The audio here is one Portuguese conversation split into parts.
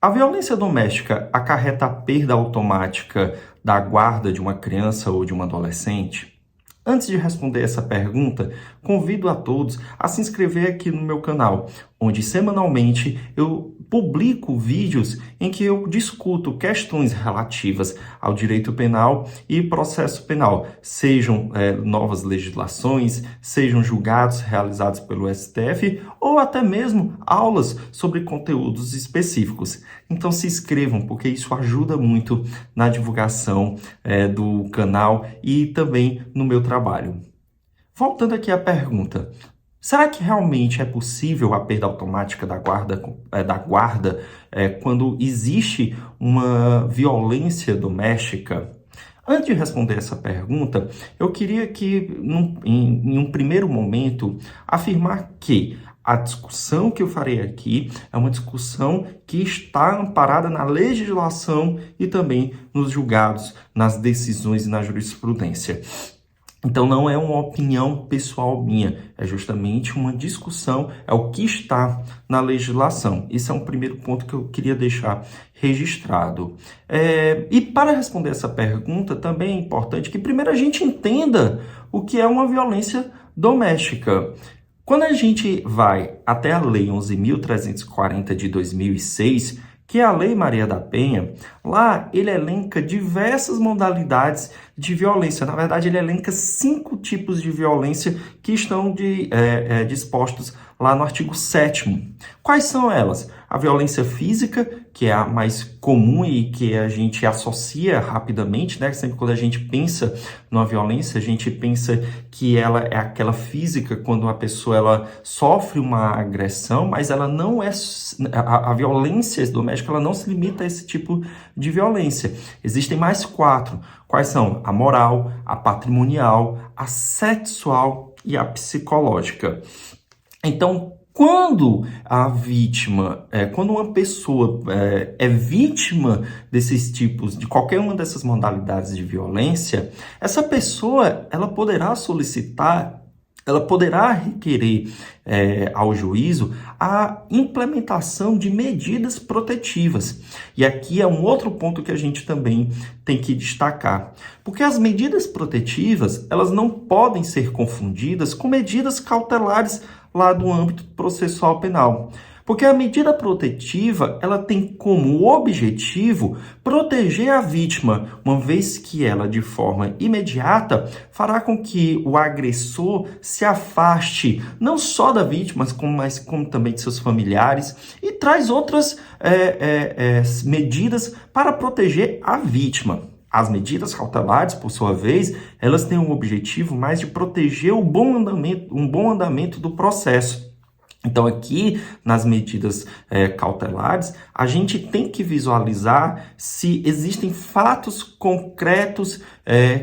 A violência doméstica acarreta a perda automática da guarda de uma criança ou de um adolescente? Antes de responder essa pergunta, convido a todos a se inscrever aqui no meu canal, onde semanalmente eu publico vídeos em que eu discuto questões relativas ao direito penal e processo penal, sejam novas legislações, sejam julgados realizados pelo STF ou até mesmo aulas sobre conteúdos específicos. Então se inscrevam, porque isso ajuda muito na divulgação do canal e também no meu trabalho. Voltando aqui à pergunta, será que realmente é possível a perda automática da guarda quando existe uma violência doméstica? Antes de responder essa pergunta, eu queria que, em um primeiro momento, afirmar que a discussão que eu farei aqui é uma discussão que está amparada na legislação e também nos julgados, nas decisões e na jurisprudência. Então não é uma opinião pessoal minha, é justamente uma discussão, é o que está na legislação. Esse é um primeiro ponto que eu queria deixar registrado. E para responder essa pergunta, também é importante que primeiro a gente entenda o que é uma violência doméstica. Quando a gente vai até a Lei 11.340 de 2006, que é a Lei Maria da Penha, lá ele elenca diversas modalidades de violência. Na verdade, ele elenca 5 tipos de violência que estão dispostos lá no artigo 7º. Quais são elas? A violência física, que é a mais comum e que a gente associa rapidamente, né? Sempre quando a gente pensa numa violência, a gente pensa que ela é aquela física quando a pessoa ela sofre uma agressão, mas ela não é... A violência doméstica ela não se limita a esse tipo de violência. Existem mais 4. Quais são? A moral, a patrimonial, a sexual e a psicológica. Então, quando a vítima, quando uma pessoa é vítima desses tipos, de qualquer uma dessas modalidades de violência, essa pessoa, ela poderá solicitar, ela poderá requerer ao juízo a implementação de medidas protetivas. E aqui é um outro ponto que a gente também tem que destacar. Porque as medidas protetivas, elas não podem ser confundidas com medidas cautelares lá do âmbito processual penal. Porque a medida protetiva, ela tem como objetivo proteger a vítima, uma vez que ela, de forma imediata, fará com que o agressor se afaste não só da vítima, mas como também de seus familiares, e traz outras medidas para proteger a vítima. As medidas cautelares, por sua vez, elas têm o objetivo mais de proteger um bom andamento do processo. Então, aqui, nas medidas cautelares, a gente tem que visualizar se existem fatos concretos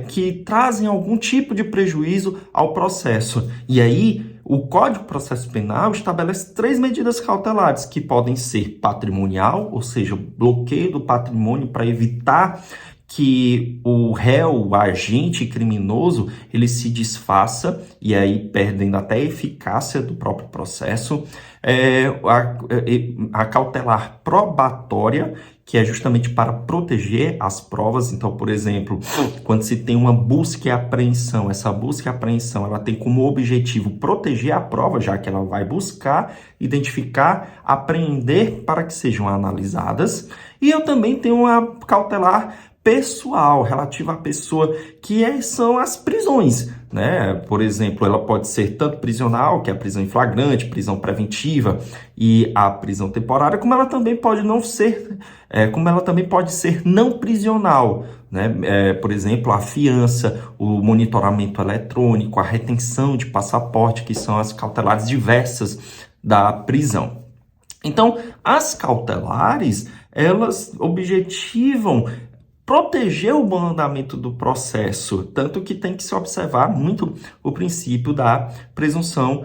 que trazem algum tipo de prejuízo ao processo. E aí, o Código de Processo Penal estabelece 3 medidas cautelares, que podem ser patrimonial, ou seja, bloqueio do patrimônio para evitar que o réu, o agente criminoso, ele se desfaça e aí perdendo até a eficácia do próprio processo. A cautelar probatória, que é justamente para proteger as provas. Então, por exemplo, quando se tem uma busca e apreensão, essa busca e apreensão ela tem como objetivo proteger a prova, já que ela vai buscar, identificar, apreender para que sejam analisadas. E eu também tenho uma cautelar pessoal, relativa à pessoa, que são as prisões, né? Por exemplo, ela pode ser tanto prisional, que é a prisão em flagrante, prisão preventiva e a prisão temporária, como ela também pode não ser, como ela também pode ser não prisional, né? Por exemplo, a fiança, o monitoramento eletrônico, a retenção de passaporte, que são as cautelares diversas da prisão. Então, as cautelares, elas objetivam proteger o bom andamento do processo, tanto que tem que se observar muito o princípio da presunção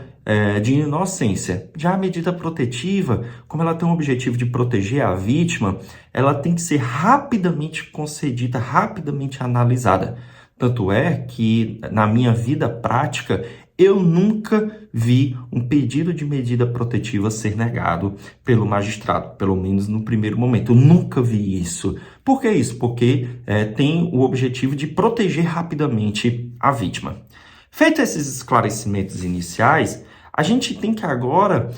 de inocência. Já a medida protetiva, como ela tem o objetivo de proteger a vítima, ela tem que ser rapidamente concedida, rapidamente analisada. Tanto é que, na minha vida prática, Eu nunca vi um pedido de medida protetiva ser negado pelo magistrado, pelo menos no primeiro momento. Eu nunca vi isso. Por que isso? Porque tem o objetivo de proteger rapidamente a vítima. Feito esses esclarecimentos iniciais, a gente tem que agora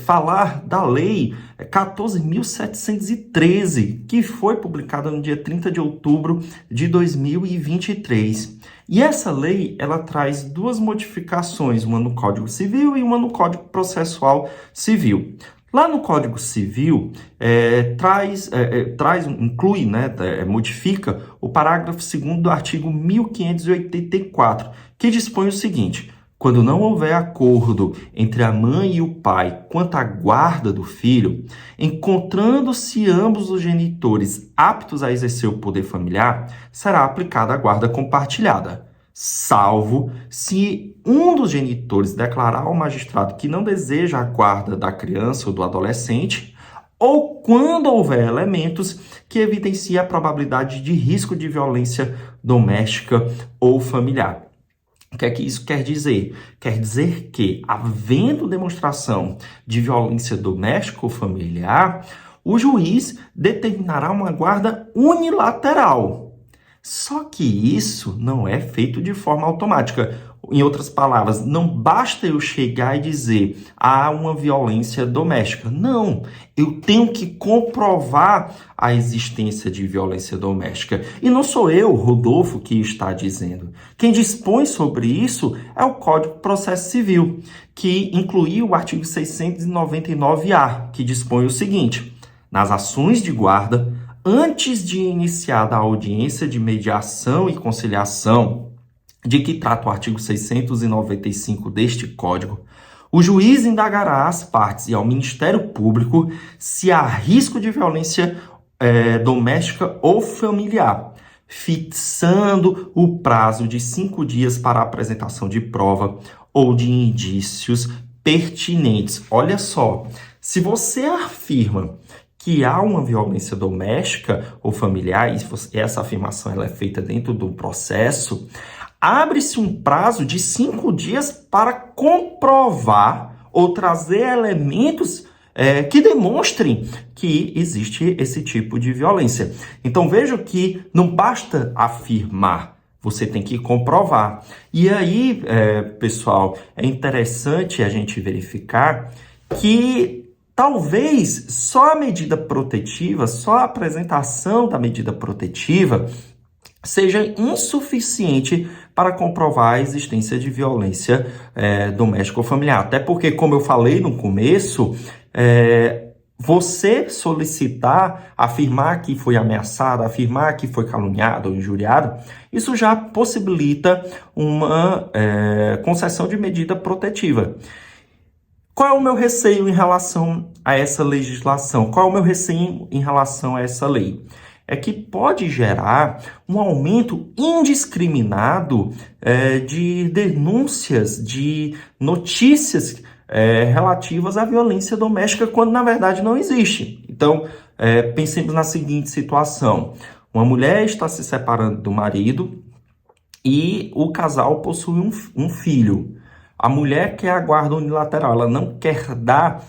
falar da Lei 14.713, que foi publicada no dia 30 de outubro de 2023. E essa lei, ela traz duas modificações, uma no Código Civil e uma no Código Processual Civil. Lá no Código Civil, inclui, modifica o parágrafo 2º do artigo 1584, que dispõe o seguinte: quando não houver acordo entre a mãe e o pai quanto à guarda do filho, encontrando-se ambos os genitores aptos a exercer o poder familiar, será aplicada a guarda compartilhada, salvo se um dos genitores declarar ao magistrado que não deseja a guarda da criança ou do adolescente, ou quando houver elementos que evidenciem a probabilidade de risco de violência doméstica ou familiar. O que é que isso quer dizer? Quer dizer que, havendo demonstração de violência doméstica ou familiar, o juiz determinará uma guarda unilateral. Só que isso não é feito de forma automática. Em outras palavras, não basta eu chegar e dizer há uma violência doméstica. Não, eu tenho que comprovar a existência de violência doméstica. E não sou eu, Rodolfo, que está dizendo. Quem dispõe sobre isso é o Código de Processo Civil, que inclui o artigo 699-A, que dispõe o seguinte: nas ações de guarda, antes de iniciada a audiência de mediação e conciliação, de que trata o artigo 695 deste Código, o juiz indagará às partes e ao Ministério Público se há risco de violência doméstica ou familiar, fixando o prazo de 5 dias para a apresentação de prova ou de indícios pertinentes. Olha só, se você afirma que há uma violência doméstica ou familiar, e essa afirmação ela é feita dentro do processo, abre-se um prazo de 5 dias para comprovar ou trazer elementos que demonstrem que existe esse tipo de violência. Então, veja que não basta afirmar, você tem que comprovar. E aí, pessoal, é interessante a gente verificar que talvez só a medida protetiva, só a apresentação da medida protetiva seja insuficiente para comprovar a existência de violência doméstica ou familiar. Até porque, como eu falei no começo, você solicitar, afirmar que foi ameaçado, afirmar que foi caluniado ou injuriado, isso já possibilita uma concessão de medida protetiva. Qual é o meu receio em relação a essa legislação? Qual é o meu receio em relação a essa lei? É que pode gerar um aumento indiscriminado de denúncias, de notícias relativas à violência doméstica, quando na verdade não existe. Então, pensemos na seguinte situação: uma mulher está se separando do marido e o casal possui um filho. A mulher quer a guarda unilateral, ela não quer dar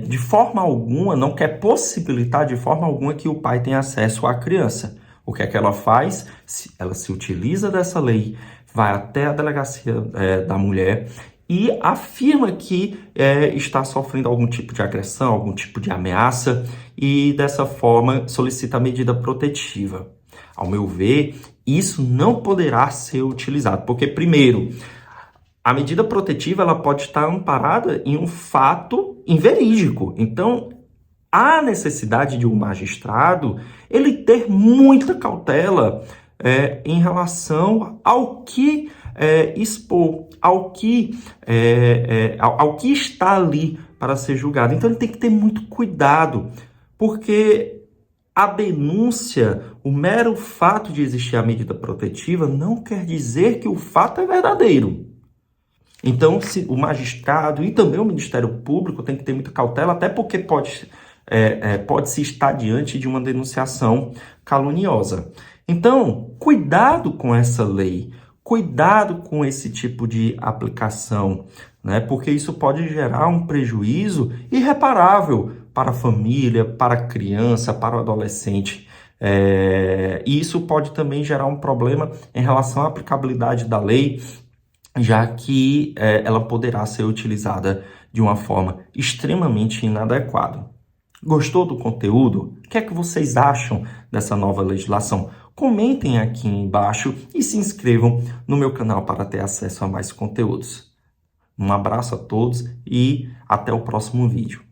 de forma alguma, não quer possibilitar de forma alguma que o pai tenha acesso à criança. O que é que ela faz? Ela se utiliza dessa lei, vai até a delegacia da mulher e afirma que está sofrendo algum tipo de agressão, algum tipo de ameaça e dessa forma solicita a medida protetiva. Ao meu ver, isso não poderá ser utilizado, porque primeiro, a medida protetiva ela pode estar amparada em um fato inverídico. Então, há necessidade de um magistrado ele ter muita cautela em relação ao que expor, ao que está ali para ser julgado. Então, ele tem que ter muito cuidado, porque a denúncia, o mero fato de existir a medida protetiva, não quer dizer que o fato é verdadeiro. Então, o magistrado e também o Ministério Público tem que ter muita cautela, até porque pode-se estar diante de uma denunciação caluniosa. Então, cuidado com essa lei, Cuidado com esse tipo de aplicação, né? Porque isso pode gerar um prejuízo irreparável para a família, para a criança, para o adolescente. E isso pode também gerar um problema em relação à aplicabilidade da lei, já que ela poderá ser utilizada de uma forma extremamente inadequada. Gostou do conteúdo? O que é que vocês acham dessa nova legislação? Comentem aqui embaixo e se inscrevam no meu canal para ter acesso a mais conteúdos. Um abraço a todos e até o próximo vídeo.